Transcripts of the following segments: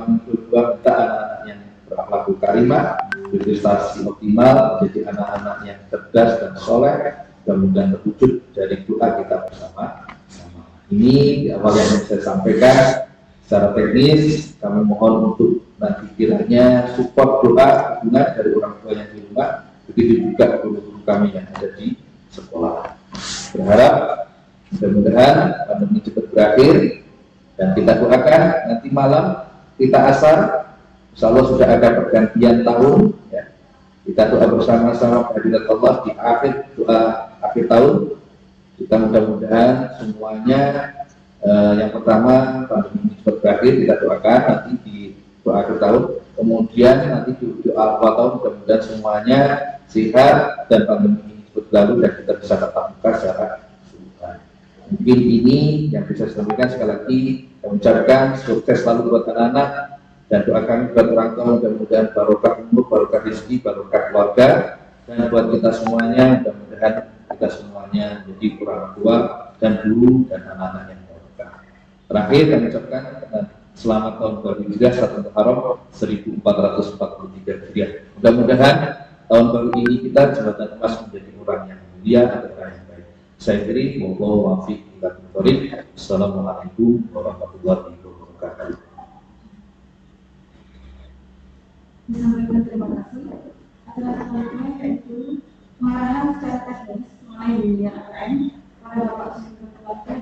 kami berdua minta anak-anak yang berakhlak karimah, berprestasi optimal, jadi anak-anak yang cerdas dan soleh, mudah-mudahan terwujud dari doa kita bersama. Ini di awal yang saya sampaikan secara teknis. Kami mohon untuk nanti kiranya support doa dukungan dari orang tua yang di rumah, begitu juga guru-guru kami yang ada di sekolah. Berharap mudah-mudahan pandemi cepat berakhir dan kita doakan nanti malam kita asar, insya Allah sudah ada pergantian tahun ya. Kita doa bersama-sama kehadirat Allah di akhir doa akhir tahun. Kita mudah-mudahan semuanya yang pertama pandemi ini cepat berakhir, kita doakan nanti di doa akhir tahun, kemudian nanti di doa awal tahun mudah-mudahan semuanya sehat dan pandemi ini cepat berlalu dan kita bisa tatap muka secara keseluruhan. Mungkin ini yang bisa saya sampaikan. Sekali lagi kami ucapkan sukses selalu buat anak-anak dan doa kami buat orang tua, mudah-mudahan barokah umur, barokah rezeki, barokah keluarga, dan buat kita semuanya mudah-mudahan kita semuanya jadi orang tua dan guru dan anak-anak yang barokah. Terakhir kami ucapkan selamat tahun baru Hijriah 1 Muharram 1443 Hijriah. Mudah-mudahan tahun baru ini kita jembatan emas menjadi orang yang mulia dan orang yang baik. Saya kiri, wallahu wa'fiq ila bishawab. Assalamualaikum warahmatullahi wabarakatuh. Menyampaikan terima kasih atas selanjutnya yaitu pengarahan secara teknis mengenai dunia AKM pada Bapak Sumber Keluarga.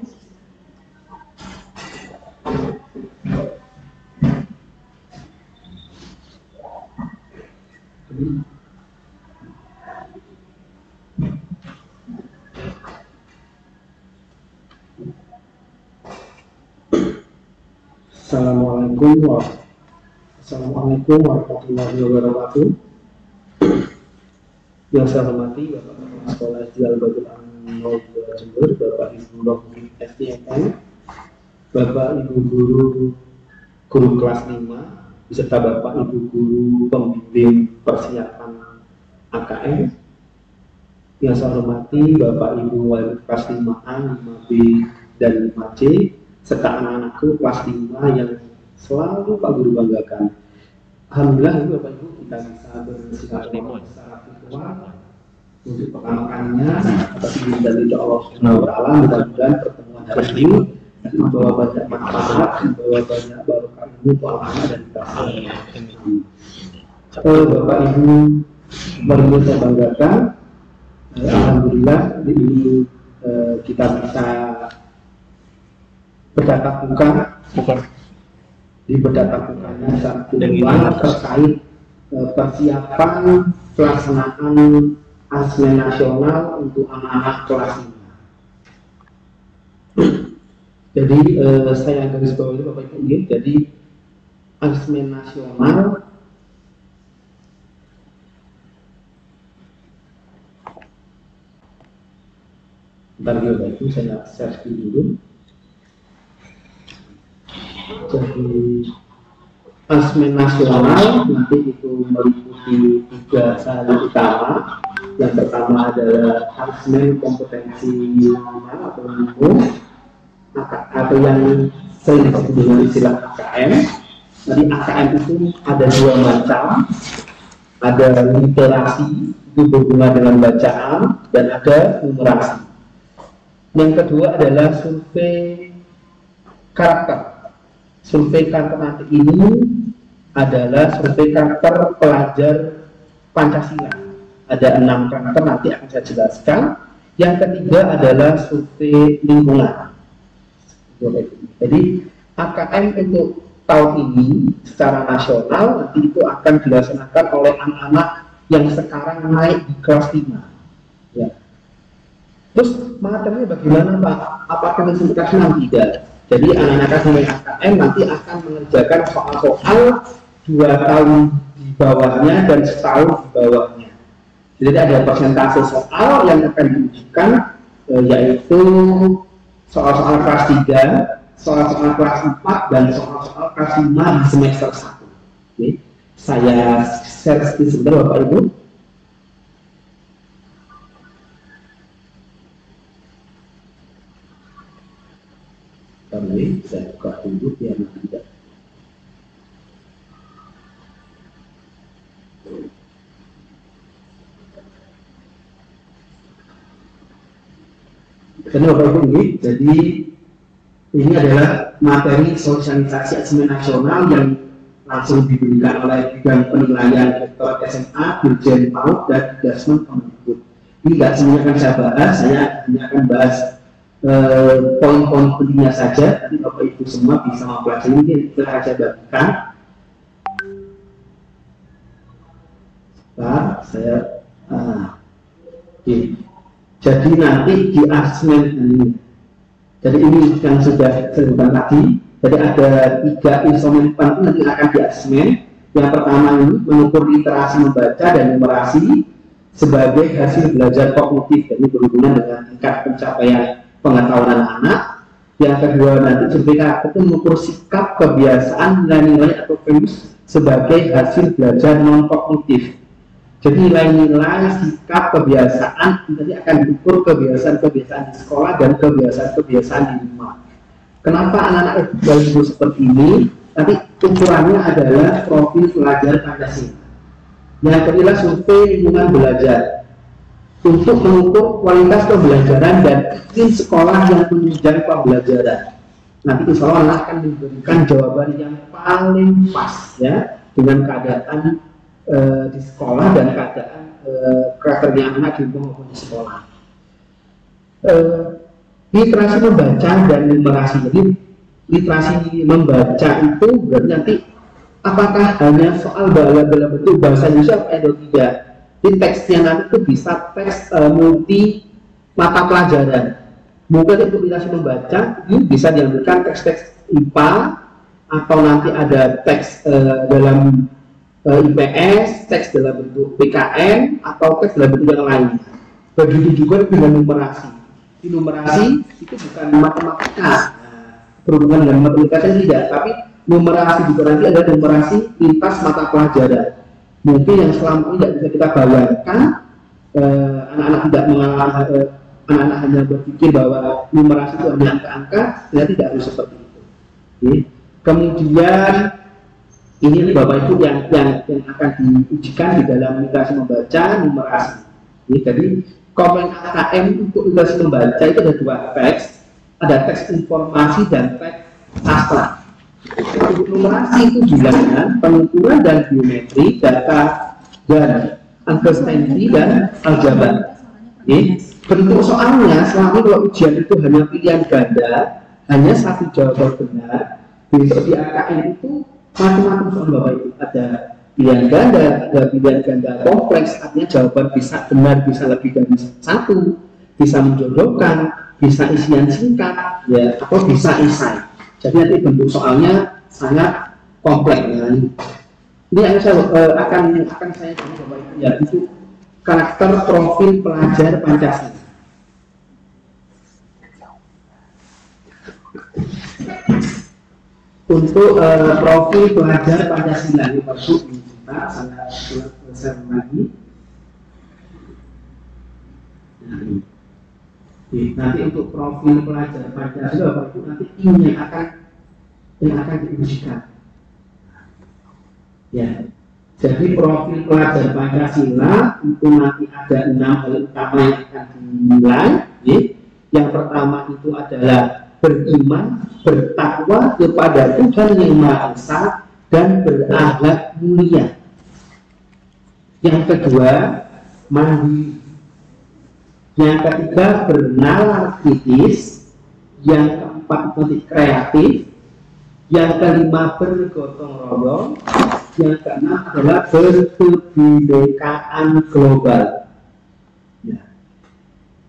Assalamualaikum warahmatullahi wabarakatuh. Yang saya hormati Bapak Kepala Sekolah SD Al-Badul An-Nur Jember, Bapak Ibu Rohmi STMN, Bapak Ibu guru kelas 5, beserta Bapak Ibu guru pembimbing persiapan AKM. Yang saya hormati Bapak Ibu wali kelas 5A, 5B, dan 5C, serta anak-anakku kelas 5 yang selalu Pak Guru banggakan. Alhamdulillah Bapak Ibu kita bisa bersilaturahmi secara virtual untuk pertama kalinya atas izin dan ridho Allah Subhanahu wa taala. Mudah-mudahan pertemuan hari ini membawa banyak manfaat, membawa banyak barokah ilmu, pengalaman dan Bapak Ibu baru saya banggakan. Alhamdulillah ini kita bisa bertatap muka di berdatang mukanya saat kedua terkait persiapan pelaksanaan asmen nasional untuk anak-anak kelas 5. Jadi saya garis bawahi Bapak Ibu, jadi asmen nasional bentar Bapak Ibu, saya share dulu. Jadi asmen nasional nanti itu meliputi 3 hal utama. Yang pertama adalah asmen kompetensi minimal atau minimum, atau yang sering disebut dengan istilah AKM. Jadi AKM itu ada 2 macam, ada literasi itu berhubungan dengan bacaan dan ada numerasi. Yang kedua adalah survei karakter. Survei karakter nanti ini adalah survei karakter pelajar Pancasila. Ada 6 karakter nanti akan saya jelaskan. Yang ketiga adalah survei lingkungan. Jadi AKM untuk tahun ini secara nasional nanti itu akan dilaksanakan oleh anak-anak yang sekarang naik di kelas 5. Ya. Terus materinya bagaimana Pak? Apakah menunjukkan nanti tidak? Jadi anak-anak yang AKM nanti akan mengerjakan soal-soal 2 tahun di bawahnya dan setahun di bawahnya. Jadi ada persentase soal yang akan diujikan yaitu soal-soal kelas 3, soal-soal kelas 4, dan soal-soal kelas 5 di semester 1. Oke. Saya share sebentar Bapak Ibu. Saya buka dulu biar tidak. Karena Bapak Ibu ini, jadi ini adalah materi sosialisasi asesmen nasional yang langsung diberikan oleh bidang penilaian rektor SMA, Dirjen PAUD dan Dasmen Kemendikbud. Ini nggak semuanya akan saya bahas, saya hanya akan bahas poin-poin pentingnya saja. Nanti Bapak Ibu semua bisa mempelajari ini, kita akan saya bagikan. Saya jadi nanti di asesmen ini. Jadi ini yang sudah saya sebutkan tadi. Jadi ada 3 instrumen penting nanti akan di asesmen. Yang pertama ini mengukur literasi membaca dan numerasi sebagai hasil belajar kognitif. Jadi berhubungan dengan tingkat pencapaian pengetahuan anak. Yang kedua nanti survei karakter itu mengukur sikap, kebiasaan, nilai-nilai atau values sebagai hasil belajar non kognitif. Jadi nilai-nilai, sikap, kebiasaan nanti akan diukur kebiasaan-kebiasaan di sekolah dan kebiasaan-kebiasaan di rumah. Kenapa anak-anak baru seperti ini? Tapi ukurannya adalah profil pelajar Pancasila. Yang kedua survei lingkungan belajar untuk mengukur kualitas pembelajaran dan iklim sekolah yang menunjang pembelajaran. Nanti insya Allah akan diberikan jawaban yang paling pas ya dengan keadaan di sekolah dan keadaan karakternya anak di rumah maupun di sekolah. Literasi membaca dan numerasi. Jadi literasi membaca itu berarti nanti apakah hanya soal dalam bentuk bahasa Indonesia atau tidak. Di teksnya nanti itu bisa teks multi mata pelajaran. Mungkin untuk literasi membaca ini bisa diambilkan teks-teks IPA atau nanti ada teks dalam IPS, teks dalam bentuk PKN atau teks dalam bentuk yang lainnya. Begitu juga dengan numerasi. Di numerasi itu bukan matematika, berhubungan dengan matematika tidak, tapi numerasi juga nanti ada numerasi lintas mata pelajaran. Mungkin yang selama ini tidak bisa kita bayangkan, anak-anak tidak mengalami, anak-anak hanya berpikir bahwa numerasi itu hanya angka-angka, ternyata tidak harus seperti itu. Oke. Kemudian ini Bapak Ibu yang akan diujikan di dalam literasi membaca numerasi. Jadi komen AKM untuk literasi membaca itu ada 2 teks, ada teks informasi dan teks sastra. Untuk numerasi itu bilangan, pengukuran dan geometri, data dan understanding dan aljabar. Bentuk soalnya selama ini kalau ujian itu hanya pilihan ganda, hanya 1 jawaban benar. Besok di AKM itu macam-macam soal Bapak Ibu, ada pilihan ganda, ada pilihan ganda kompleks, artinya jawaban bisa benar, bisa lebih dari 1, bisa menjodohkan, bisa isian singkat, ya, atau bisa esai. Jadi nanti bentuk soalnya sangat kompleks. Ini yang saya akan saya jawab Bapak Ibu, ya, itu karakter profil pelajar Pancasila. Untuk profil pelajar Pancasila ini masuk kita saya tuliskan lagi. Nanti untuk profil pelajar Pancasila Bapak Ibu nanti ini yang akan diujikan. Ya. Jadi profil pelajar Pancasila itu nanti ada 6 hal utama yang akan dinilai. Yang pertama itu adalah beriman, bertakwa kepada Tuhan Yang Maha Esa dan berakhlak mulia. Yang kedua, mandiri. Yang ketiga, bernalar kritis. Yang keempat, nanti kreatif. Yang kelima, bergotong royong. Yang keenam adalah berkebinekaan global. Ya.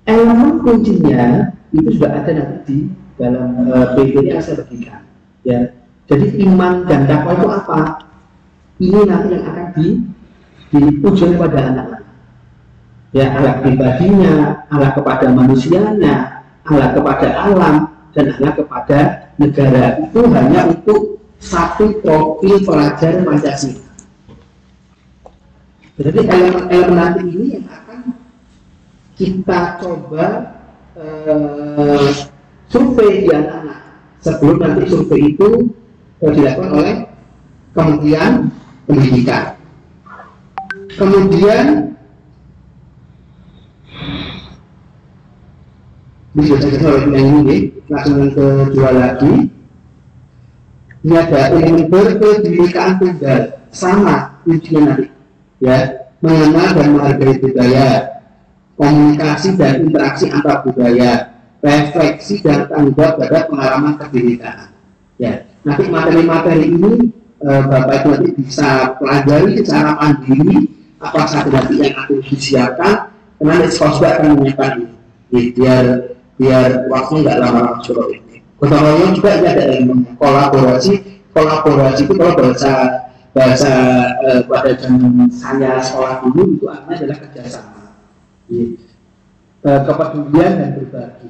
Elemen kuncinya itu sudah ada nanti di dalam PPT yang saya bagikan. Ya. Jadi iman dan takwa itu apa? Ini nanti yang akan diuji pada anak-anak. Ya, akhlak pribadinya, akhlak kepada manusianya, akhlak kepada alam, dan akhlak kepada negara. Itu hanya untuk 1 profil pelajar Pancasila. Jadi elemen nanti ini yang akan kita coba survei di anak-anak sebelum nanti survei itu dilakukan oleh Kementerian Pendidikan. Kemudian Langsung yang kedua lagi, ini ada elemen berkebinekaan tunggal, sama kuncinya nanti, ya, mengenal dan menghargai budaya, komunikasi dan interaksi antar budaya, refleksi dan tanggung jawab pada pengalaman kebinekaan. Ya, nanti materi-materi ini Bapak Ibu nanti bisa pelajari secara mandiri apa saja nanti yang aku disiapkan, karena sekolah akan menyiapkan ini, biar waktunya nggak lama-lama suruh ini. Gotong royong juga ini ada elemen kolaborasi itu kalau bahasa pada zaman saya sekolah dulu itu artinya adalah kerjasama, kepedulian dan berbagi.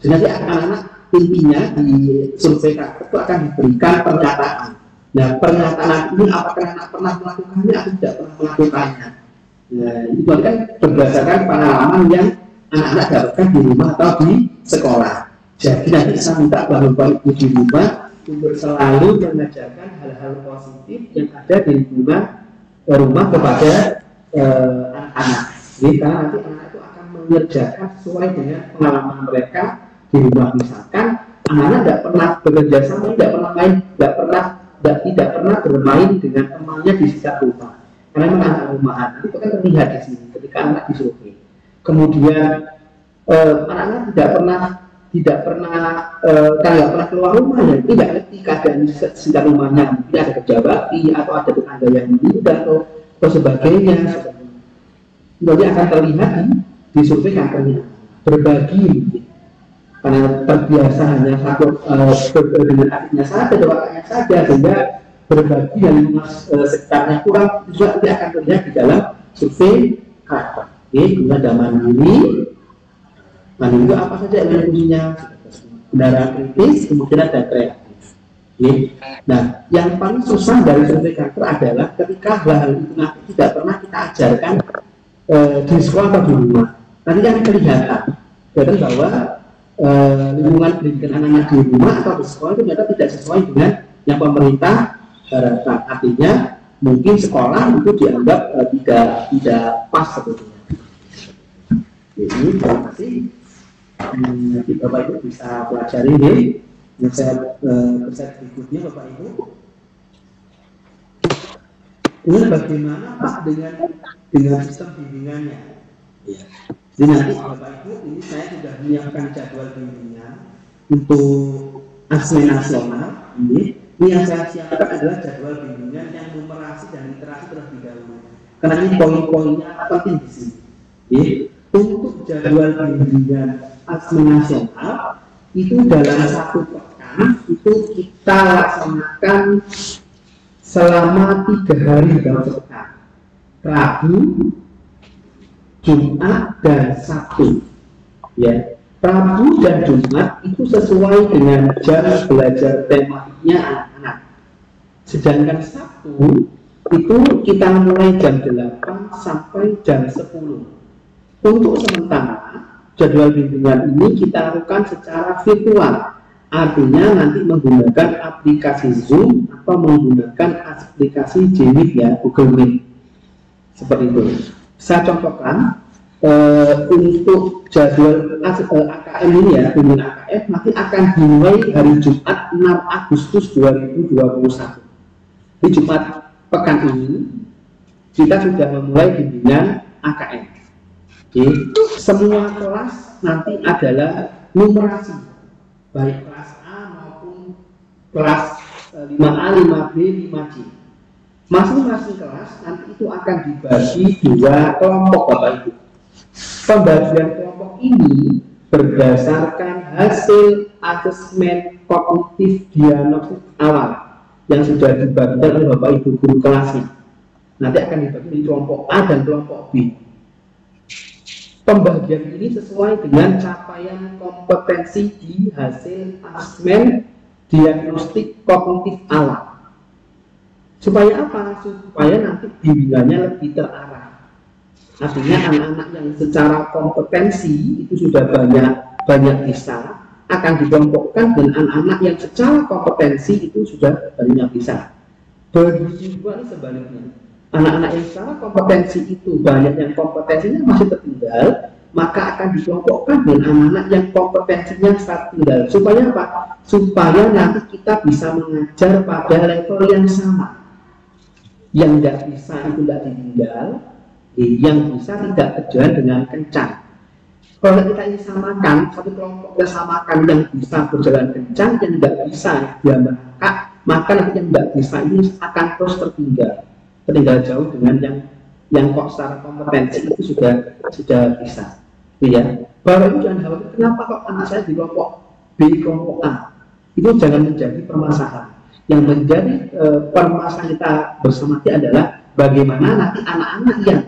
Jadi nanti anak-anak intinya di survei karakter itu akan diberikan pernyataan. Nah, pernyataan ini apakah anak pernah melakukannya atau tidak pernah melakukannya. Nah, itu kan berdasarkan pengalaman yang anak-anak dapatkan di rumah atau di sekolah. Jadi nanti saya minta Bapak Ibu di rumah untuk selalu mengajarkan hal-hal positif yang ada di lingkungan rumah kepada anak-anak. Jadi karena nanti anak itu akan mengerjakan sesuai dengan pengalaman mereka di rumah. Misalkan anak-anak tidak pernah bekerja sama, tidak pernah bermain dengan temannya di sekitar rumah. Karena memang anak rumahan itu kan terlihat di sini ketika anak disurvei. Kemudian anak-anak tidak pernah keluar rumah, ya tidak ngerti keadaan di sekitar rumahnya, mungkin ada kerja bakti atau ada tetangga yang meninggal atau sebagainya. Jadi akan terlihat di survei kankernya berbagi, karena terbiasa hanya satu dengan adiknya saja, kakaknya saja, sehingga berbagi dan sekitarnya kurang, juga tidak akan terlihat di dalam survei karakter. Kemudian ada mandiri itu apa saja yang fungsinya, kendaraan kritis, kemudian ada kreatif. Nah, yang paling susah dari survei karakter adalah ketika hal-hal itu nanti tidak pernah kita ajarkan di sekolah atau di rumah. Nanti kan kelihatan bahwa lingkungan pendidikan anak-anak di rumah atau di sekolah itu ternyata tidak sesuai dengan yang pemerintah harapkan. Artinya mungkin sekolah itu dianggap tidak pas sebetulnya. Jadi terima kasih. Nanti Bapak Ibu bisa pelajari ini. Saya berikutnya Bapak Ibu. Ini bagaimana Pak dengan sistem bimbingannya? Ya. Jadi nanti Bapak Ibu, ini saya sudah menyiapkan jadwal bimbingan untuk asesmen nasional. Ini yang saya siapkan adalah jadwal bimbingan yang numerasi dan literasi terlebih dahulu. Karena ini poin-poinnya penting di sini. Untuk jadwal bimbingan asesmen nasional itu dalam satu pekan itu kita laksanakan selama 3 hari dalam sepekan, Rabu, Jumat, dan Sabtu. Ya, Rabu dan Jumat itu sesuai dengan jam belajar tematiknya anak-anak. Sedangkan Sabtu itu kita mulai jam 8 sampai jam 10. Untuk sementara jadwal bimbingan ini kita lakukan secara virtual, artinya nanti menggunakan aplikasi Zoom atau menggunakan aplikasi Jmeet, ya, Google Meet, seperti itu. Saya contohkan untuk jadwal AKM ini, ya, bimbingan AKM nanti akan dimulai hari Jumat 6 Agustus 2021. Di Jumat pekan ini kita sudah memulai bimbingan AKM. Semua kelas nanti adalah numerasi, baik kelas A maupun kelas 5A, 5B, 5C. Masing-masing kelas nanti itu akan dibagi 2 kelompok Bapak Ibu. Pembagian kelompok ini berdasarkan hasil asesmen kognitif diagnostik awal yang sudah dibagikan oleh Bapak Ibu guru kelasnya. Nanti akan dibagi di kelompok A dan kelompok B. Pembagian ini sesuai dengan capaian kompetensi di hasil asesmen diagnostik kognitif awal. Supaya apa? Supaya nanti bimbingannya lebih terarah. Artinya anak-anak yang secara kompetensi itu sudah banyak bisa akan dikelompokkan dengan anak-anak yang secara kompetensi itu sudah banyak bisa. Begitu juga sebaliknya. Anak-anak yang secara kompetensi itu banyak yang kompetensinya masih tertinggal, maka akan dikelompokkan dengan anak-anak yang kompetensinya start tunggal. Supaya apa? Supaya nanti kita bisa mengajar pada level yang sama. Yang tidak bisa itu tidak ditinggal, yang bisa tidak berjalan dengan kencang. Kalau kita ini samakan, satu kelompok kita samakan yang bisa berjalan kencang, yang tidak bisa dia merangkak, maka nanti yang tidak bisa ini akan terus tertinggal jauh dengan yang kok secara kompetensi itu sudah bisa. Ya, Bapak Ibu jangan khawatir, kenapa kok anak saya di kelompok B, kelompok A? Itu jangan menjadi permasalahan. Yang menjadi permasalahan kita bersama adalah bagaimana nanti anak-anak yang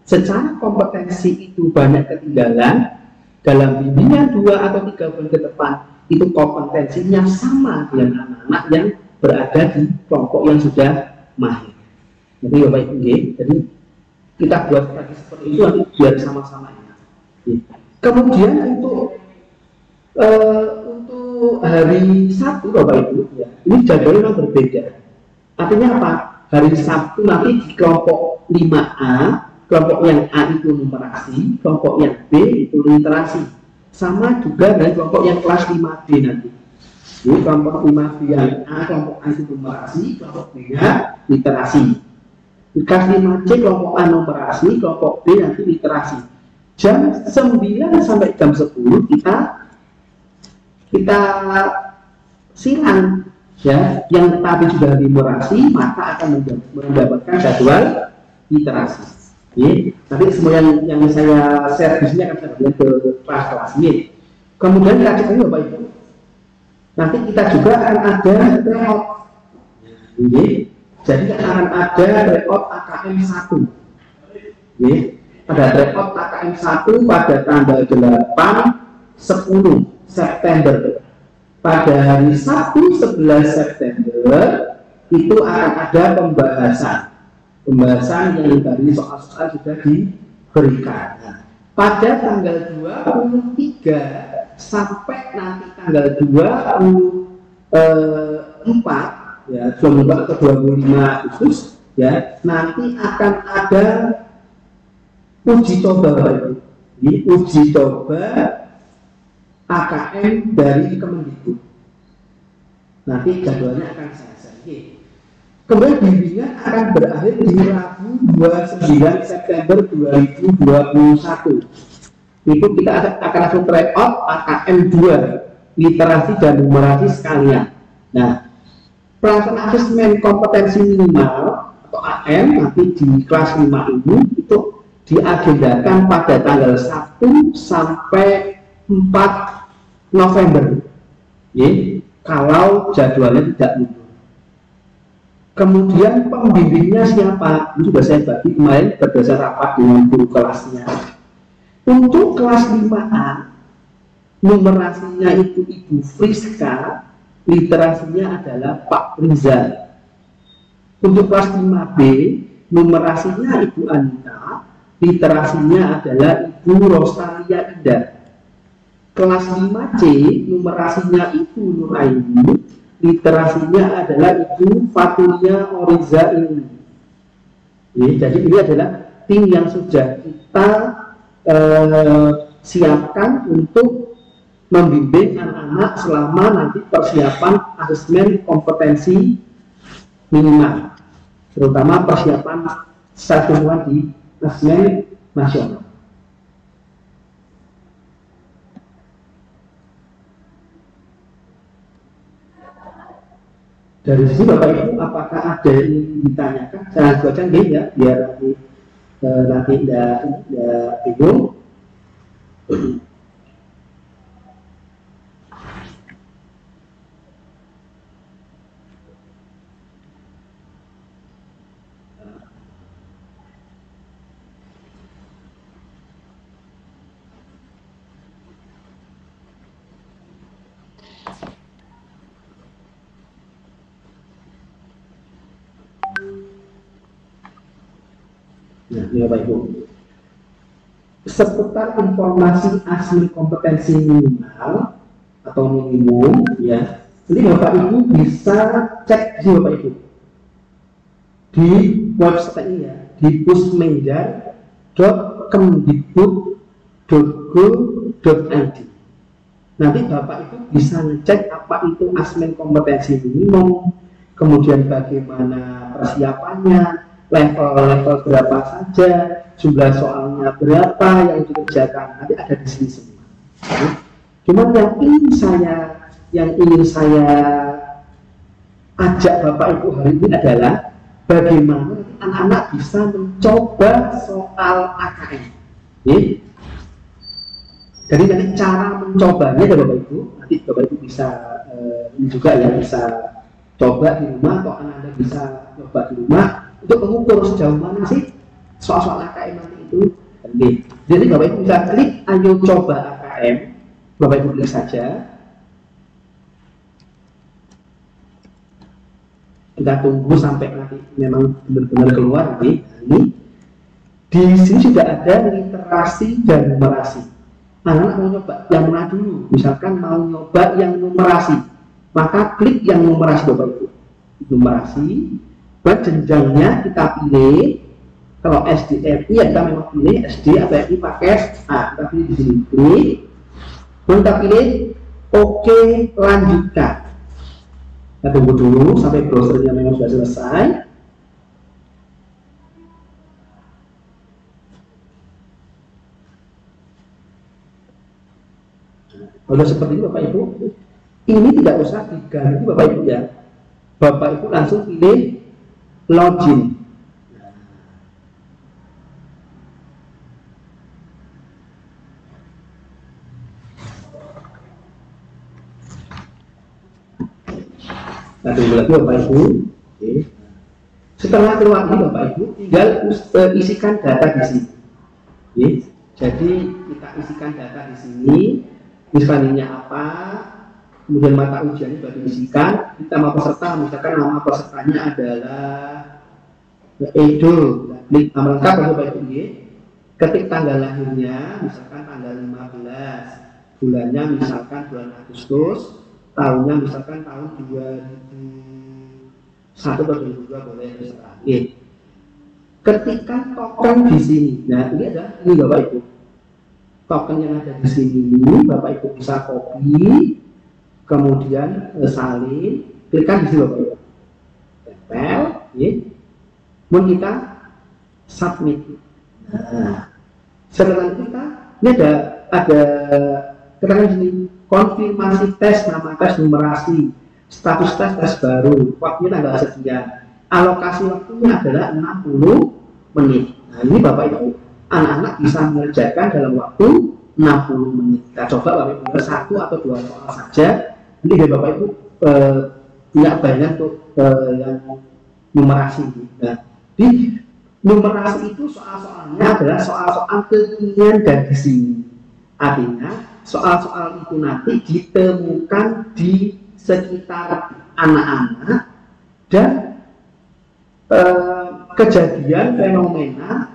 secara kompetensi itu banyak ketinggalan dalam bimbingan 2 atau 3 bulan ke depan, itu kompetensinya sama dengan anak-anak yang berada di kelompok yang sudah mahir. Jadi Bapak Ibu, jadi kita buat strategi seperti itu nanti biar sama-sama enak. Kemudian untuk hari Sabtu Bapak Ibu, ya, ini jadwalnya berbeda. Artinya apa? Hari Sabtu nanti di kelompok 5A, kelompok yang A itu numerasi, kelompok yang B itu literasi. Sama juga dari kelompok yang kelas 5B nanti. Jadi kelompok 5B yang A, kelompok A itu numerasi, kelompok B nya literasi. Di kelas 5C kelompok A numerasi, kelompok B nanti literasi. Jam 9 sampai jam 10 kita silang, ya, yang tadi sudah numerasi maka akan mendapatkan jadwal literasi. Nanti semua yang saya share di sini akan saya berikan ke kelas ini. Kemudian kita cek Bapak Ibu. Nanti kita juga akan ada tryout. Jadi akan ada tryout AKM 1. Pada tryout AKM 1 pada tanggal 8-10 September. Pada hari Sabtu 11 September itu akan ada pembahasan yang dari soal-soal sudah diberikan. Nah, pada tanggal 23 sampai nanti tanggal 24 ya, 24 atau 25 Agustus ya, nanti akan ada uji coba Bapak Ibu. Ini uji coba AKM dari Kemendikbud. Nanti jadwalnya akan saya share. Kemudian bimbingan akan berakhir di Rabu 29 September 2021. Itu kita akan langsung tryout AKM 2 literasi dan numerasi sekalian. Nah, pelaksanaan asesmen kompetensi minimal atau AM nanti di kelas 5 ini itu diagendakan pada tanggal 1 sampai 4 November. Kalau jadwalnya tidak mundur. Kemudian pembimbingnya siapa? Ini sudah saya bagi kemarin berdasar rapat dengan guru kelasnya. Untuk kelas 5A, numerasinya itu Ibu Friska, literasinya adalah Pak Rizal. Untuk kelas 5B, numerasinya Ibu Anita, literasinya adalah Ibu Rosalia Indah. Kelas 5C, numerasinya Ibu Nuraini, literasinya adalah Ibu Fatulia Oriza ini. Jadi ini adalah tim yang sudah kita siapkan untuk membimbing anak-anak selama nanti persiapan asesmen kompetensi minimal, terutama persiapan satuan di asesmen nasional. Dari sini Bapak Ibu, apakah ada yang ditanyakan? Saya baca ya, biar nanti tidak bingung. Nah, ini Bapak Ibu, seputar informasi asli kompetensi minimal atau minimum, ya. Jadi Bapak Ibu bisa cek di Bapak Ibu di website ini ya, di pusmenjar.kemdikbud www.go.id. Nanti Bapak itu bisa ngecek apa itu asesmen kompetensi minimum, kemudian bagaimana persiapannya, level-level berapa saja, jumlah soalnya berapa yang dikerjakan, nanti ada di sini semua. Cuman yang ingin saya ajak Bapak Ibu hari ini adalah bagaimana anak-anak bisa mencoba soal AKM. Jadi nanti cara mencobanya ya Bapak Ibu, nanti Bapak Ibu bisa ini juga ya, bisa coba di rumah atau anak-anak bisa coba di rumah untuk mengukur sejauh mana sih soal-soal AKM nanti itu. Jadi Bapak Ibu bisa klik ayo coba AKM, Bapak Ibu klik saja. Kita tunggu sampai nanti memang benar-benar keluar nih. Ini di sini sudah ada literasi dan numerasi. Anak mau nyoba yang mana dulu? Misalkan mau nyoba yang numerasi, maka klik yang numerasi Bapak Ibu. Numerasi, buat jenjangnya kita pilih. Kalau SD FI ya kita memang pilih SD atau FI pakai A. Kita pilih di sini. Klik, kita pilih Oke lanjutkan. Kita tunggu dulu sampai browsernya memang sudah selesai. Kalau seperti ini Bapak Ibu, ini tidak usah diganti Bapak Ibu ya. Bapak Ibu langsung pilih login. Nah, tunggu lagi Bapak Ibu. Oke. Setelah keluar ini Bapak Ibu, tinggal isikan data di sini. Oke. Jadi kita isikan data di sini, misalnya apa, kemudian mata ujiannya sudah diisikan, kita mau peserta, misalkan nama pesertanya adalah Edo, klik nama lengkap Bapak Ibu. Ketik tanggal lahirnya, misalkan tanggal 15, bulannya misalkan bulan Agustus, tahunnya misalkan tahun 2001 atau 2002 boleh terserah. Ketikkan token di sini. Nah ini adalah ini Bapak Ibu. Token yang ada di sini Bapak Ibu bisa copy, kemudian salin, klikkan di sini Bapak Ibu. Tempel, kemudian kita submit. Nah, setelah kita ini ada keterangan di sini. Konfirmasi tes, nama tes, numerasi, status tes baru, waktunya tanggal sekian, alokasi waktunya adalah 60 menit. Nah ini Bapak Ibu, anak-anak bisa mengerjakan dalam waktu 60 menit. Kita coba Bapak Ibu satu atau dua soal saja. Ini dari Bapak Ibu tidak banyak untuk yang numerasi. Nah, di numerasi itu soal-soalnya adalah soal-soal kekinian dan di sini. Artinya soal-soal itu nanti ditemukan di sekitar anak-anak dan kejadian fenomena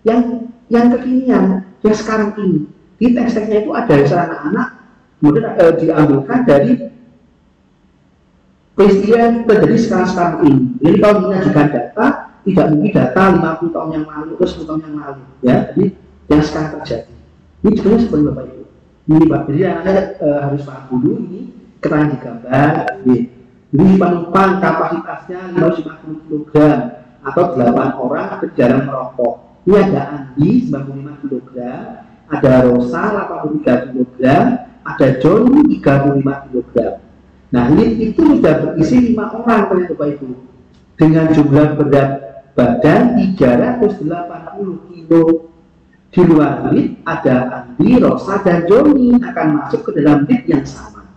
yang kekinian yang sekarang ini. Di teks-teksnya itu ada anak-anak kemudian diambilkan dari peristiwa yang terjadi sekarang ini. Jadi kalau menyajikan data tidak mungkin data 50 tahun yang lalu atau 10 tahun yang lalu ya. Jadi yang sekarang terjadi. Ini sebenarnya seperti Bapak Ibu. Ini Pak, jadi Anda harus paham dulu ini keterangan di gambar. Ini penumpang kapasitasnya 550 kg atau 8 orang berjalan merokok. Ini ada Andi 95 kg, ada Rosa 83 kg, ada John 35 kg. Nah ini itu sudah berisi 5 orang Bapak Ibu dengan jumlah berat badan 380 kg. Di luar lift ada Andi, Rosa, dan Joni akan masuk ke dalam lift yang sama.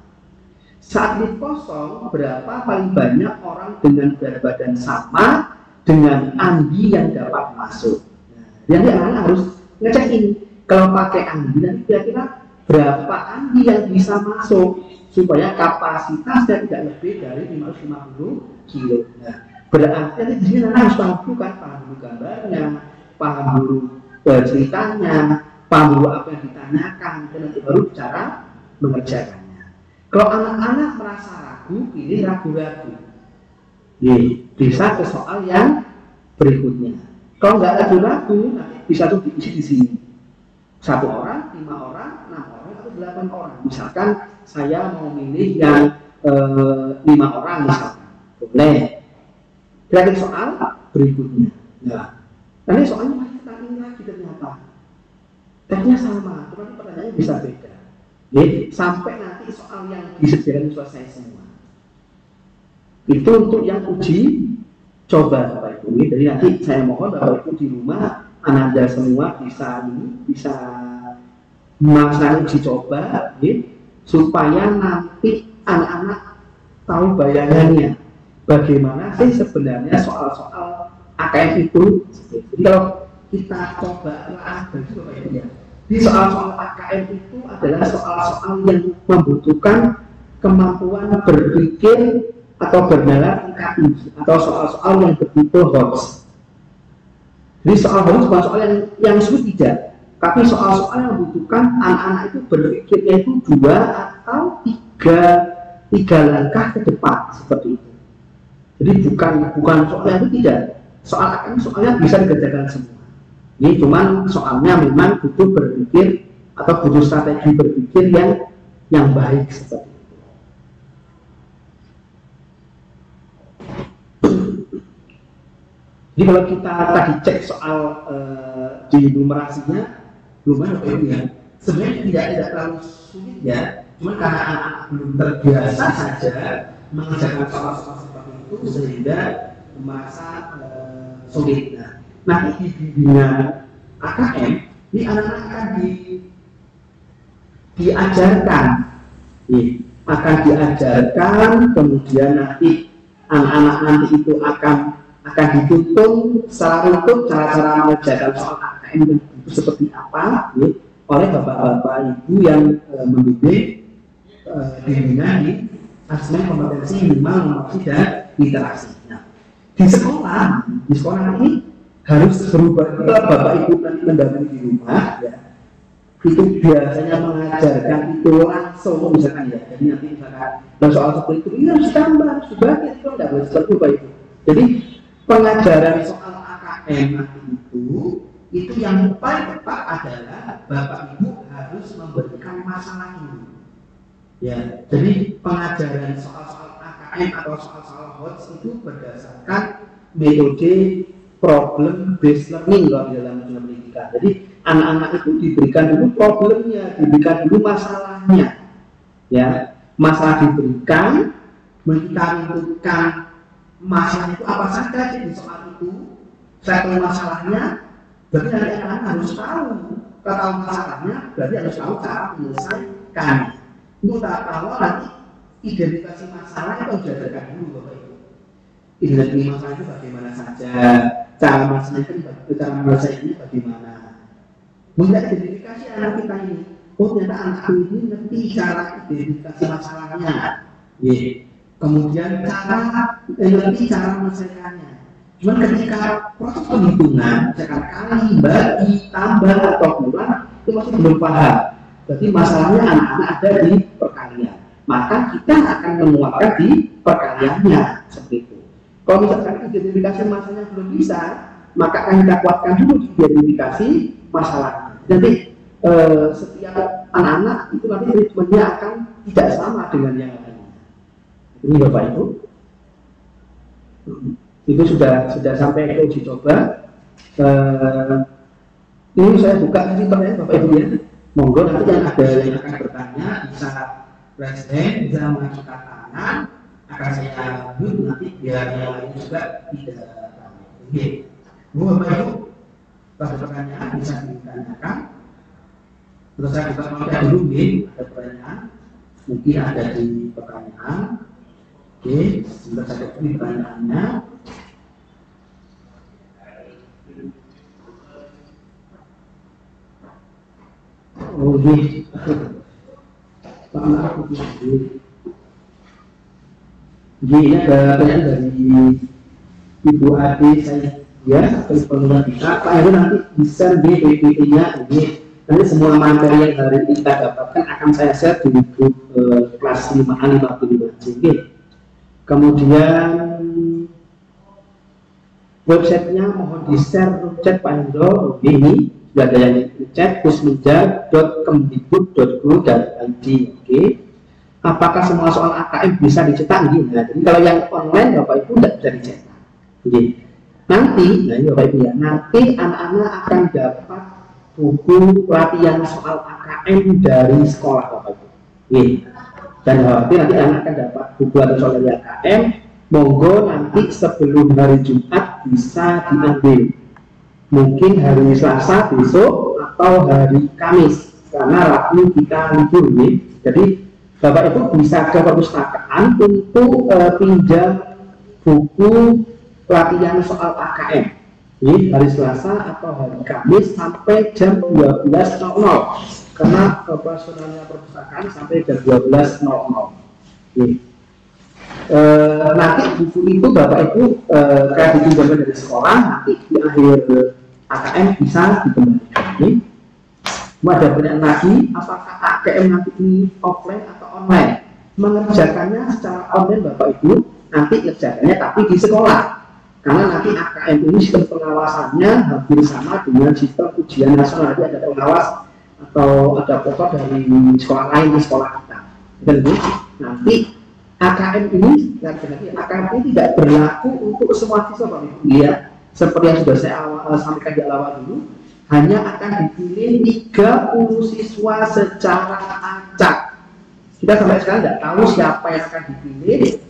Saat lift kosong, berapa paling banyak orang dengan berat badan sama dengan Andi yang dapat masuk? Jadi anak-anak harus ngecek ini. Kalau pakai Andi, nanti kira-kira berapa Andi yang bisa masuk supaya kapasitasnya tidak lebih dari 550 kilo. Nah, berarti di sini anak harus paham dulu kan, paham dulu gambarnya, paham dulu ceritanya, paham dulu apa yang ditanyakan, dan nanti baru bicara mengerjakannya. Kalau anak-anak merasa ragu, pilih ragu-ragu. Bisa ke soal yang berikutnya. Kalau nggak ragu-ragu, nanti bisa tuh diisi di sini. Satu orang 5 orang, 6 orang, atau 8 orang. Misalkan saya mau milih yang 5 orang misalkan, boleh. Terakhir soal berikutnya. Nah, karena soalnya masih tentang ini lagi ternyata. Teksnya sama, tetapi pertanyaannya bisa beda. Jadi, sampai nanti soal yang disediakan selesai semua. Itu untuk yang uji coba Bapak Ibu. Jadi nanti saya mohon Bapak Ibu di rumah Anda semua bisa melaksanakan uji coba, supaya nanti anak-anak tahu bayangannya bagaimana sih sebenarnya soal-soal AKM itu. Jadi kalau kita coba telah bagi Bapak Ibu ya, di soal-soal AKM itu adalah soal-soal yang membutuhkan kemampuan berpikir atau bernalar tingkat tinggi, atau soal-soal yang bertipe HOTS. Jadi soal HOTS bukan soal yang sulit tidak, tapi soal-soal yang membutuhkan anak-anak itu berpikirnya itu 2 atau 3 langkah ke depan seperti itu. Jadi bukan soalnya itu tidak, soalnya bisa dikerjakan semua. Ini cuman soalnya memang butuh berpikir atau butuh strategi berpikir yang baik seperti itu. Jadi kalau kita tadi cek soal di numerasinya, lumayan Bapak Ibu ya. Sebenarnya tidak terlalu sulit ya, cuma karena anak-anak belum terbiasa saja mengerjakan soal-soal seperti itu sehingga merasa sulit. Nanti di bimbingan AKM, ini anak-anak akan diajarkan, kemudian nanti anak-anak nanti itu akan dituntun secara runtut cara-cara mengerjakan soal AKM itu seperti apa oleh bapak-bapak ibu yang membimbing bimbingan di asesmen kompetensi minimal numerasi dan literasi. Nah, di sekolah ini harus berubah. Kalau bapak ibu nanti mendampingi di rumah ya, itu biasanya mengajarkan itu langsung misalkan ya. Jadi nanti misalkan soal seperti itu ini harus tambah, harus dibagi, itu tidak boleh seperti itu Pak Ibu. Jadi pengajaran soal AKM nanti itu yang paling tepat adalah Bapak Ibu harus memberikan masalah dulu. Ya, jadi pengajaran soal-soal AKM atau soal-soal HOTS itu berdasarkan metode problem based learning kalau di dalam dunia pendidikan. Jadi anak-anak itu diberikan dulu problemnya, diberikan dulu masalahnya. Ya, masalah diberikan, kita tentukan masalah itu apa saja di soal itu. Saya tahu masalahnya, berarti nanti anak harus tahu. Kalau tahu masalahnya, berarti harus tahu cara menyelesaikan. Untuk tahap awal nanti identifikasi masalah itu diajarkan dulu Bapak Ibu. Identifikasi masalah itu bagaimana saja, cara menyelesaikannya bagaimana. Melihat identifikasi anak kita ini, ternyata anak ini ngerti cara identifikasi masalahnya. Kemudian ngerti cara menyelesaikannya. Cuman ketika proses penghitungan, misalkan kali, bagi, tambah atau kurang, itu masih belum paham. Berarti masalahnya anak-anak ada di perkalian. Maka kita akan menguatkan di perkaliannya seperti itu. Kalau misalkan identifikasi masalahnya belum bisa, maka akan kita kuatkan dulu di identifikasi masalahnya. Jadi setiap anak-anak itu nanti treatmentnya akan tidak sama dengan yang lain. Ini Bapak Ibu, itu sudah sampai ke uji coba. Ini saya buka nanti pertanyaan Bapak Ibu ya. Monggo nanti yang ada yang akan bertanya bisa raise hand, bisa mengajukan tangan, akan saya lanjut nanti biar yang lain juga tidak tanya. Bapak Ibu, pada pertanyaan bisa ditanyakan. Terus saya buka maka dulu ada pertanyaan, mungkin ada di pertanyaan. Oke, sebentar saya cek pertanyaannya. Oh iya, ini ada pertanyaan dari Ibu Ade saya ya, pengguna kita. Pak Heru nanti bisa di PPT-nya ini. Nanti semua materi yang hari ini kita dapatkan akan saya share di grup kelas 5A 55C. Kemudian websitenya mohon di share chat Pak Hendro ini ada yang chat pusmenja.kemdikbud.go.id. Oke. Apakah semua soal AKM bisa dicetak? Nah, jadi kalau yang online Bapak Ibu tidak bisa dicetak. Oke. Nanti, nah ini Bapak Ibu ya, nanti anak-anak akan dapat buku latihan soal AKM dari sekolah Bapak Ibu. Oke. Dan nanti anak akan dapat buku latihan soal dari AKM. Monggo nanti sebelum hari Jumat bisa diambil. Mungkin hari Selasa besok atau hari Kamis karena Rabu kita libur nih. Jadi Bapak Ibu bisa ke perpustakaan untuk pinjam buku latihan soal AKM. Ini hari Selasa atau hari Kamis sampai jam 12.00 karena operasionalnya perpustakaan sampai jam 12.00. Nanti buku itu Bapak Ibu kayak dipinjamkan dari sekolah, nanti di akhir AKM bisa dikembalikan. Ada pertanyaan lagi, apakah AKM nanti ini offline atau online? Mengerjakannya secara online Bapak Ibu, nanti ngerjakannya tapi di sekolah. Karena nanti AKM ini sistem pengawasannya hampir sama dengan sistem ujian nasional. Jadi ada pengawas atau ada foto dari sekolah lain di sekolah kita. Dan nanti AKM ini tidak berlaku untuk semua siswa Bapak Ibu. Ya, seperti yang sudah saya sampaikan di awal dulu, hanya akan dipilih 30 siswa secara acak. Kita sampai sekarang tidak tahu siapa yang akan dipilih.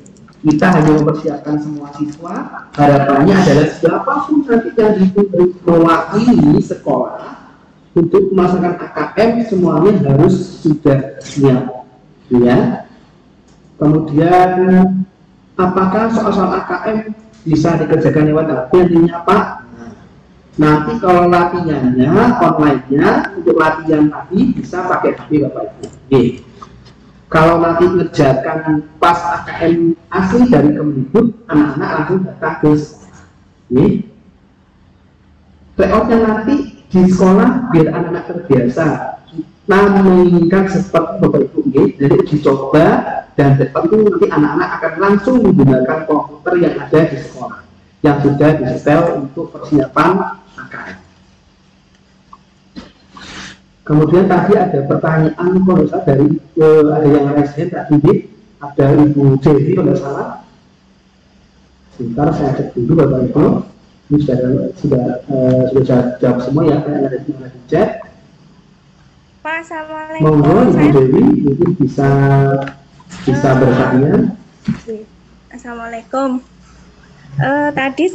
Kita hanya mempersiapkan semua siswa. Harapannya adalah siapapun nanti yang dipilih mewakili sekolah untuk melaksanakan AKM semuanya harus sudah siap. Ya. Kemudian apakah soal-soal AKM bisa dikerjakan lewat HP nantinya Pak? Nanti kalau latihannya online-nya untuk latihan tadi bisa pakai HP Bapak Ibu. Kalau nanti ngerjakan pas AKM asli dari Kemdikbud, anak-anak langsung datang ke sekolah. Layoutnya nanti di sekolah biar anak-anak terbiasa. Nah, menginginkan seperti Bapak Ibu jadi dicoba dan tentu nanti anak-anak akan langsung menggunakan komputer yang ada di sekolah yang sudah disetel untuk persiapan AKM. Kemudian tadi ada pertanyaan kalau salah dari ada yang resen tadi, ada Ibu Devi kalau salah. Sebentar saya cek dulu Bapak Ibu. Ini sudah jawab semua ya, ada di chat. Pak, assalamualaikum. Monggo Ibu Dewi, mungkin bisa bertanya. Assalamualaikum. Tadi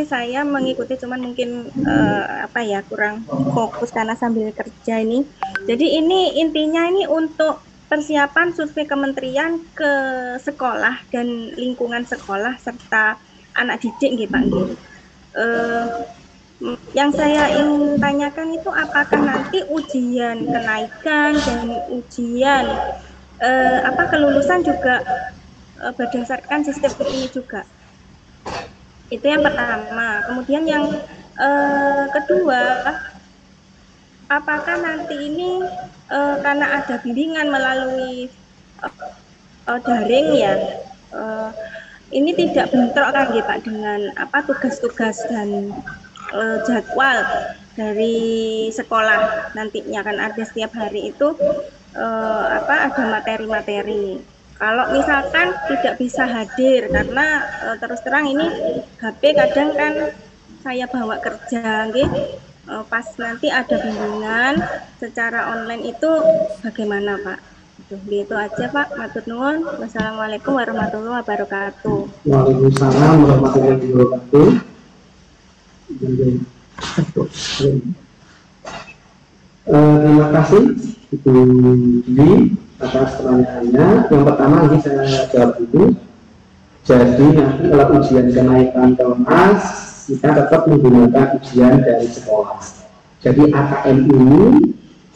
saya mengikuti, cuman mungkin kurang fokus karena sambil kerja ini. Jadi ini intinya ini untuk persiapan survei kementerian ke sekolah dan lingkungan sekolah serta anak didik gitu Pak. Yang saya ingin tanyakan itu apakah nanti ujian kenaikan dan ujian kelulusan juga berdasarkan sistem ini juga. Itu yang pertama. Kemudian yang kedua, apakah nanti ini karena ada bimbingan melalui daring ya, ini tidak bentrok kan gitu Pak dengan tugas-tugas dan jadwal dari sekolah nantinya kan ada setiap hari itu ada materi-materi. Kalau misalkan tidak bisa hadir karena terus terang ini HP kadang kan saya bawa kerja pas nanti ada bimbingan secara online itu bagaimana Pak? Itu aja Pak, matur nuwun. Wassalamualaikum warahmatullahi wabarakatuh. Waalaikumsalam warahmatullahi wabarakatuh. Terima kasih Ibu Dwi atas pertanyaannya. Yang pertama ini saya jawab dulu. Jadi nanti kalau ujian kenaikan kelas kita tetap menggunakan ujian dari sekolah. Jadi AKM ini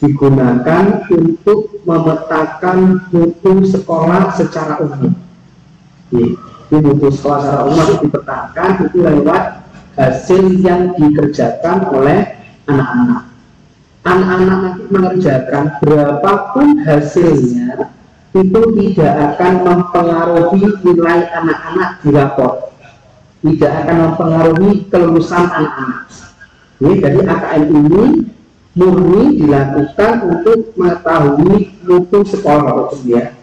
digunakan untuk memetakan mutu sekolah secara umum. Jadi mutu sekolah secara umum itu dipetakan itu lewat hasil yang dikerjakan oleh anak-anak. Anak-anak nanti mengerjakan berapapun hasilnya itu tidak akan mempengaruhi nilai anak-anak di rapor, tidak akan mempengaruhi kelulusan anak-anak. Jadi AKM ini murni dilakukan untuk mengetahui mutu sekolah atau ya.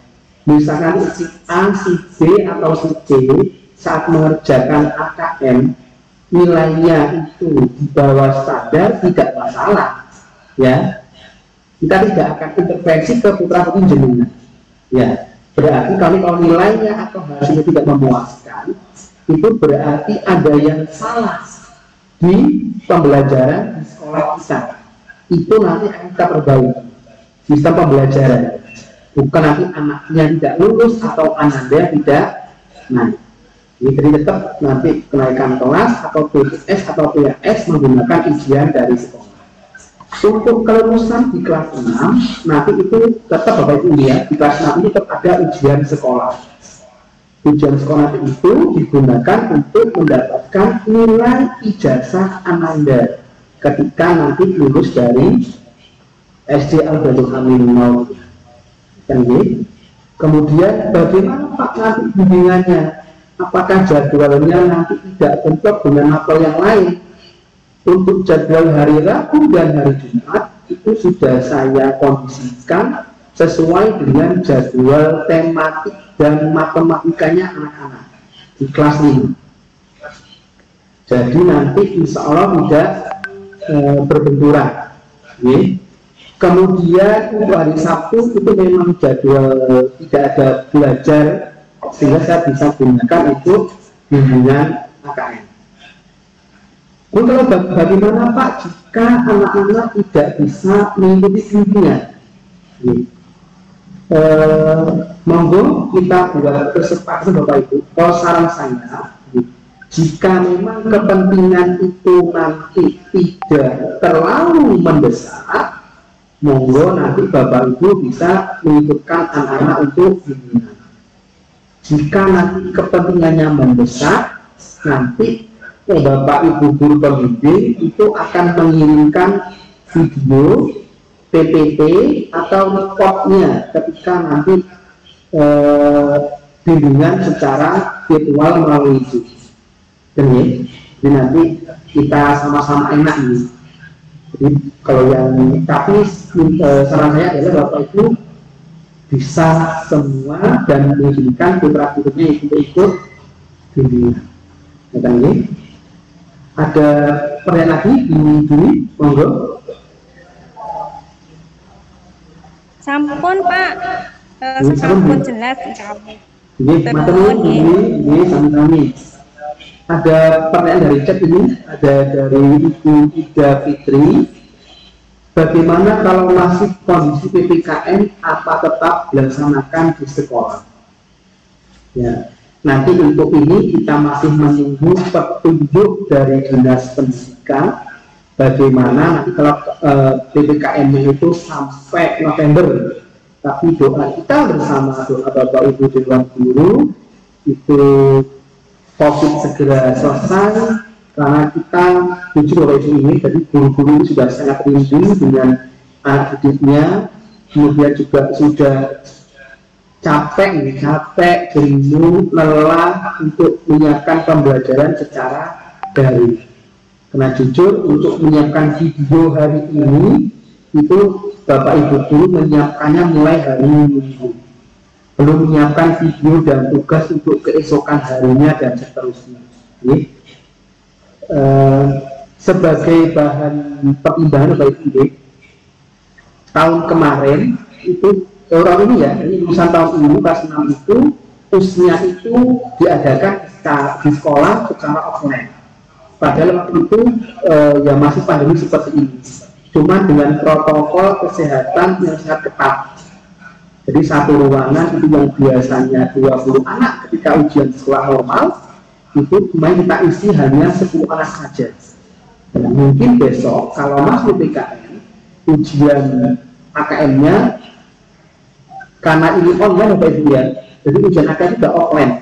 Misalkan si A, si B atau si C saat mengerjakan AKM nilainya itu di bawah standar tidak masalah, ya. Kita tidak akan intervensi ke putra putri jenengan, ya. Berarti kalau nilainya atau hasilnya tidak memuaskan, itu berarti ada yang salah di pembelajaran di sekolah kita. Itu nanti akan kita perbaiki sistem pembelajaran, bukan nanti anaknya tidak lulus atau anaknya tidak naik. Jadi tetap nanti kenaikan kelas atau PPS atau PAS menggunakan ujian dari sekolah. Untuk kelulusan di kelas 6 nanti itu tetap Bapak Ibu ya, di kelas 6 ini tetap ada ujian sekolah. Ujian sekolah itu digunakan untuk mendapatkan nilai ijazah Ananda ketika nanti lulus dari SD Al-Badul Amin 0. Kemudian bagaimana Pak nanti bimbingannya? Apakah jadwalnya nanti tidak bentrok dengan mapel yang lain? Untuk jadwal hari Rabu dan hari Jumat itu sudah saya kondisikan sesuai dengan jadwal tematik dan matematikanya anak-anak di kelas 5. Jadi nanti insya Allah tidak berbenturan. Kemudian untuk hari Sabtu itu memang jadwal tidak ada belajar, sehingga saya bisa gunakan untuk bimbingan AKM. Kalau bagaimana Pak jika anak-anak tidak bisa mengikuti bimbingan? Monggo kita buat kesepakatan Bapak Ibu. Kalau saran saya, jika memang kepentingan itu nanti tidak terlalu mendesak, monggo nanti Bapak Ibu bisa mengikutkan anak-anak untuk bimbingan. Jika nanti kepentingannya mendesak, nanti Bapak Ibu guru pembimbing itu akan mengirimkan video PPT atau reportnya ketika nanti bimbingan secara virtual melalui itu. Jadi nanti kita sama-sama enak nih. Jadi kalau yang tapi saran saya adalah Bapak Ibu bisa semua dan mengizinkan putra putrinya ikut bimbingan. Ada pertanyaan lagi di monggo. Sampun Pak, sampun jelas kamu. Ini sami-sami. Ada pertanyaan dari chat ini, ada dari Ibu Ida Fitri. Bagaimana kalau masih kondisi PPKM, apa tetap dilaksanakan di sekolah? Ya, nanti untuk ini kita masih menunggu petunjuk dari Dinas Pendidikan. Bagaimana nanti kalau PPKM itu sampai November. Tapi doa kita bersama doa Bapak Ibu Dewan Guru itu COVID segera selesai. Karena kita jujur oleh ini, jadi guru-guru sudah sangat rindu dengan anak didiknya, kemudian juga sudah capek, jenuh, lelah untuk menyiapkan pembelajaran secara daring. Karena jujur untuk menyiapkan video hari ini itu Bapak Ibu guru menyiapkannya mulai hari Minggu, belum menyiapkan video dan tugas untuk keesokan harinya dan seterusnya. Sebagai bahan pertimbangan Bapak Ibu, tahun kemarin itu orang ini ya, ini lulusan tahun ini kelas 6 itu usia itu diadakan di sekolah secara offline. Padahal waktu itu ya masih pandemi seperti ini, cuma dengan protokol kesehatan yang sangat ketat. Jadi satu ruangan itu yang biasanya 20 anak ketika ujian sekolah normal itu cuma kita isi hanya 10 anak saja. Dan mungkin besok kalau masuk PPKM ujian AKM-nya karena ini online Bapak Ibu ya, jadi ujian AKM sudah online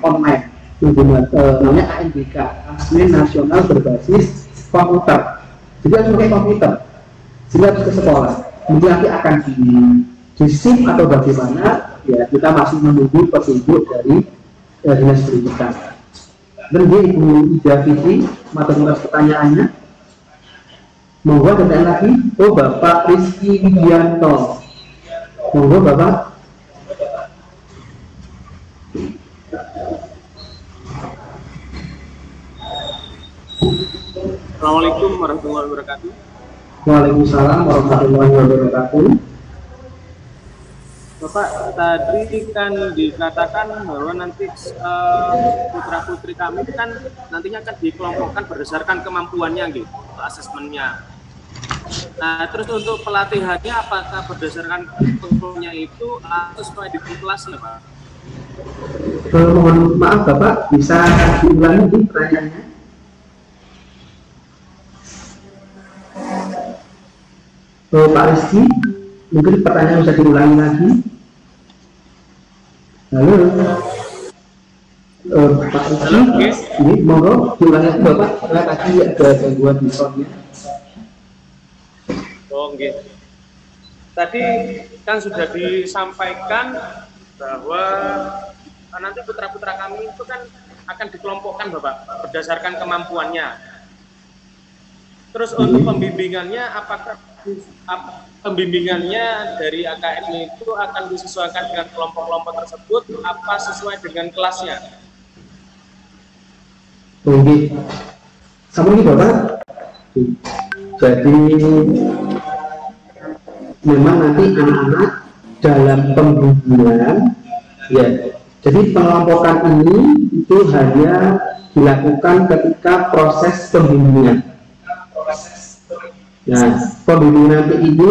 namanya ANBK, Asesmen Nasional Berbasis Komputer. Jadi harus pakai komputer sehingga harus ke sekolah. Mungkin nanti akan di SIM atau bagaimana ya, kita masih menunggu petunjuk dari Dinas Pendidikan. Dan Ibu Ida Fitri, materi pertanyaannya. Monggo ada lagi. Oh, Bapak Rizky Widianto. Monggo Bapak. Assalamualaikum warahmatullahi wabarakatuh. Waalaikumsalam warahmatullahi wabarakatuh. Bapak, tadi kan dikatakan bahwa nanti putra-putri kami itu kan nantinya akan dikelompokkan berdasarkan kemampuannya gitu, asesmennya. Nah, terus untuk pelatihannya apakah berdasarkan kemampuannya itu atau sesuai di kelasnya, Pak? Mohon maaf Bapak, bisa diulangi pertanyaannya? Pak Rizky, mungkin pertanyaan bisa diulangi lagi. Halo, Pak Rizky, ini monggo diulangi lagi Bapak, karena tadi ada gangguan di soundnya. Oh, gitu. Tadi kan sudah disampaikan bahwa nanti putra-putra kami itu kan akan dikelompokkan Bapak berdasarkan kemampuannya. Terus untuk pembimbingannya apakah pembimbingannya dari AKM itu akan disesuaikan dengan kelompok-kelompok tersebut apa sesuai dengan kelasnya? Oke, sama ini Bapak. Jadi memang nanti anak-anak dalam pembimbingan, ya. Jadi pengelompokan ini itu hanya dilakukan ketika proses pembimbingan. Nah, pembimbingan nanti ini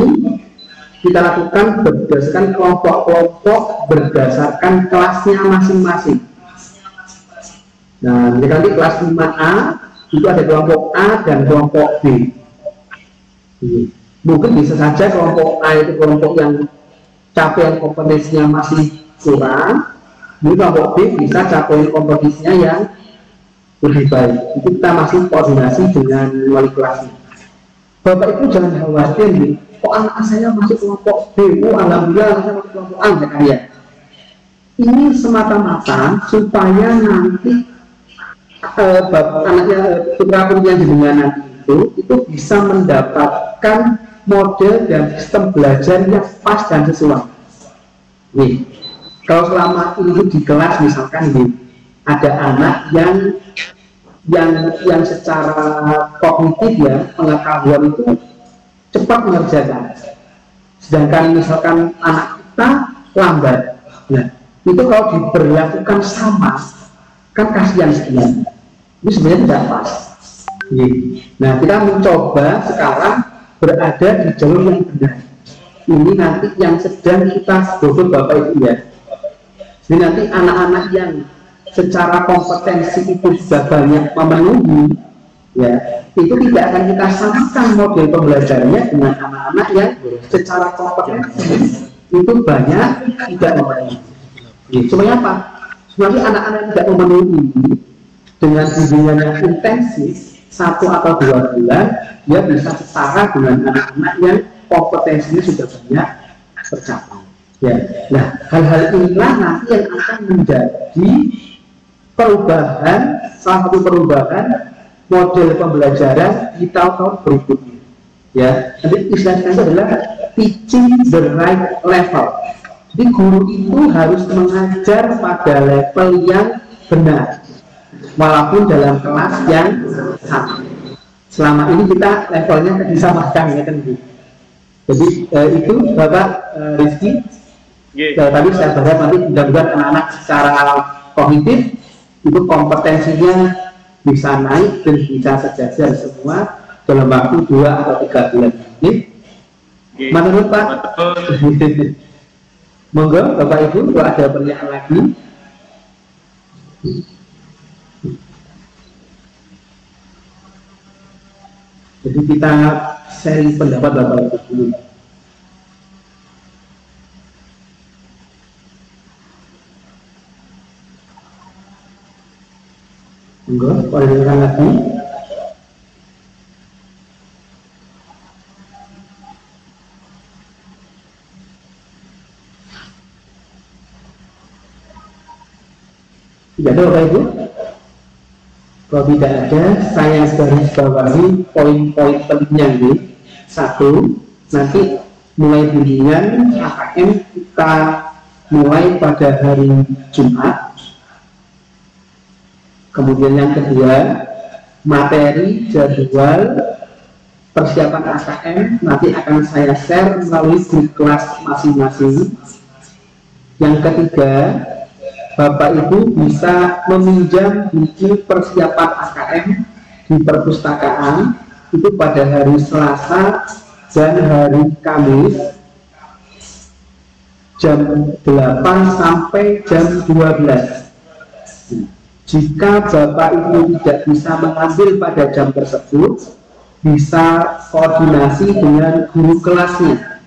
kita lakukan berdasarkan kelompok-kelompok berdasarkan kelasnya masing-masing. Nah, nanti kelas 5A itu ada kelompok A dan kelompok B. Mungkin bisa saja kelompok A itu kelompok yang capaian kompetensinya masih kurang, ini kelompok B bisa capaian kompetensinya yang lebih baik. Itu kita masih koordinasi dengan wali kelasnya. Bapak Ibu jangan khawatir nih, kok anak saya masuk kelompok B, alhamdulillah saya masuk kelompok A, enggak ya. Ini semata-mata supaya nanti anaknya putra-putri yang jenengan nanti itu bisa mendapatkan model dan sistem belajar yang pas dan sesuai. Nih, kalau selama ini di kelas misalkan nih, ada anak yang secara kognitif ya pengetahuan itu cepat mengerjakan, sedangkan misalkan anak kita lambat. Nah, itu kalau diberlakukan sama kan kasihan sekian. Ini sebenarnya tidak pas. Nah, kita mencoba sekarang berada di jalur yang benar. Ini nanti yang sedang kita godok Bapak Ibu ya. Jadi nanti anak-anak yang secara kompetensi itu sudah banyak memenuhi, ya, itu tidak akan kita samakan model pembelajarannya dengan anak-anak yang secara kompetensi itu banyak tidak memenuhi. Sebenarnya apa? Sebenarnya anak-anak yang tidak memenuhi dengan bimbingan yang intensif 1 atau 2 bulan, dia bisa setara dengan anak-anak yang kompetensinya sudah banyak tercapai. Ya, nah hal-hal inilah nanti yang akan menjadi perubahan, salah satu perubahan model pembelajaran di tahun-tahun berikutnya. Ya, nanti istilahnya adalah teaching the right level. Jadi guru itu harus mengajar pada level yang benar, walaupun dalam kelas yang sama. Selama ini kita levelnya disamakan ya kan Bu. Jadi itu Bapak Rizky. Tadi saya berharap nanti mudah-mudahan anak-anak secara kognitif itu kompetensinya bisa naik dan bisa sejajar semua dalam waktu 2 atau 3 bulan. Menurut Pak? Monggo Bapak Ibu kalau ada pertanyaan lagi. Jadi kita sharing pendapat Bapak Ibu dulu. Enggak, ada lagi. Tidak ada Bapak Ibu. Kalau tidak ada, saya garis bawahi poin-poin pentingnya ini. Satu, nanti mulai bimbingan AKM kita mulai pada hari Jumat. Kemudian yang kedua, materi jadwal persiapan AKM nanti akan saya share melalui grup kelas masing-masing. Yang ketiga, Bapak Ibu bisa meminjam buku persiapan AKM di perpustakaan itu pada hari Selasa dan hari Kamis jam 8 sampai jam 12. Jika Bapak Ibu tidak bisa mengambil pada jam tersebut, bisa koordinasi dengan guru kelasnya.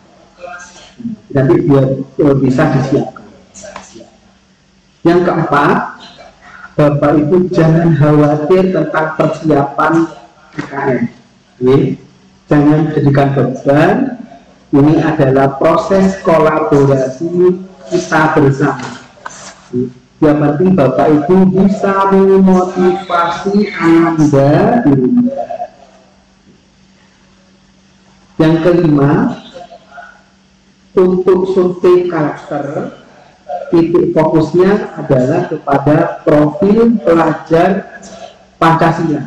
Nanti biar bisa disiapkan. Yang keempat, Bapak Ibu jangan khawatir tentang persiapan AKM. Jangan jadikan beban. Ini adalah proses kolaborasi kita bersama. Yang penting Bapak Ibu bisa memotivasi Anda di rumah. Yang kelima, untuk survei karakter, titik fokusnya adalah kepada profil pelajar Pancasila.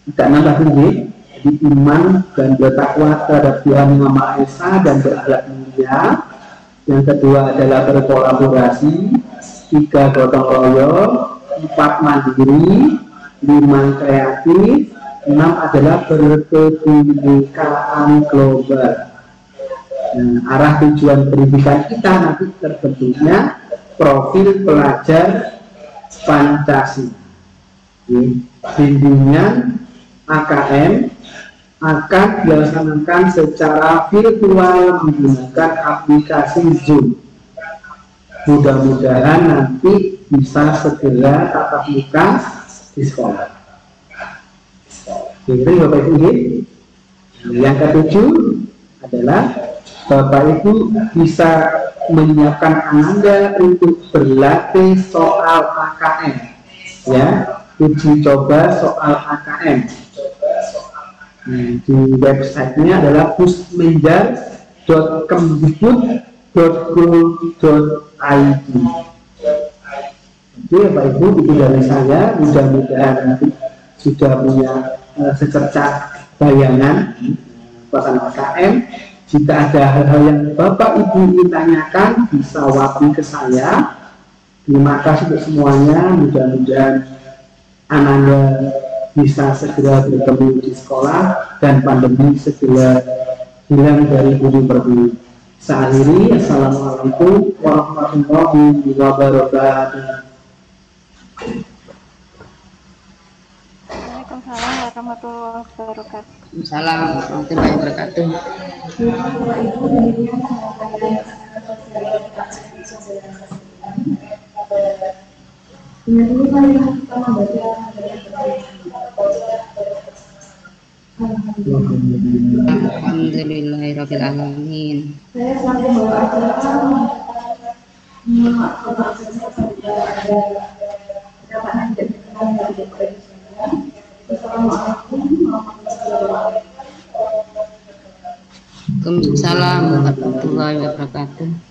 Tidak nambah tinggi, jadi iman dan bertakwa terhadap Tuhan Yang Maha Esa dan berakhlak mulia. Yang kedua adalah berkolaborasi, 3 gotong royong, 4 mandiri, 5 kreatif, 6 adalah berkebinekaan global. Nah, arah tujuan pendidikan kita nanti terbentuknya profil pelajar Pancasila. Bimbingan AKM akan dilaksanakan secara virtual menggunakan aplikasi Zoom. Mudah-mudahan nanti bisa segera tatap muka di sekolah. Jadi Bapak Ibu, yang ketujuh adalah Bapak Ibu bisa menyiapkan Anda untuk berlatih soal AKM, ya, uji coba soal AKM. Di websitenya adalah pusmenjar.kemdikbud.go.id. Oke Bapak Ibu, itu dari saya. Mudah-mudahan nanti sudah punya secercah bayangan pelaksanaan AKM. Jika ada hal-hal yang Bapak Ibu ingin tanyakan, bisa WhatsApp ke saya. Terima kasih untuk semuanya. Mudah-mudahan Anda bisa segera bertemu di sekolah dan pandemi segera hilang dari bumi pertiwi. Saat ini, Assalamualaikum warahmatullahi wabarakatuh. Waalaikumsalam warahmatullahi wabarakatuh. Salam warahmatullahi wabarakatuh. Alhamdulillahirabbil alamin. Saya selaku bawa acara menyimak pembahasannya pada dapat nanti dikenal dari saya. Assalamualaikum warahmatullahi wabarakatuh. Waalaikumsalam warahmatullahi wabarakatuh.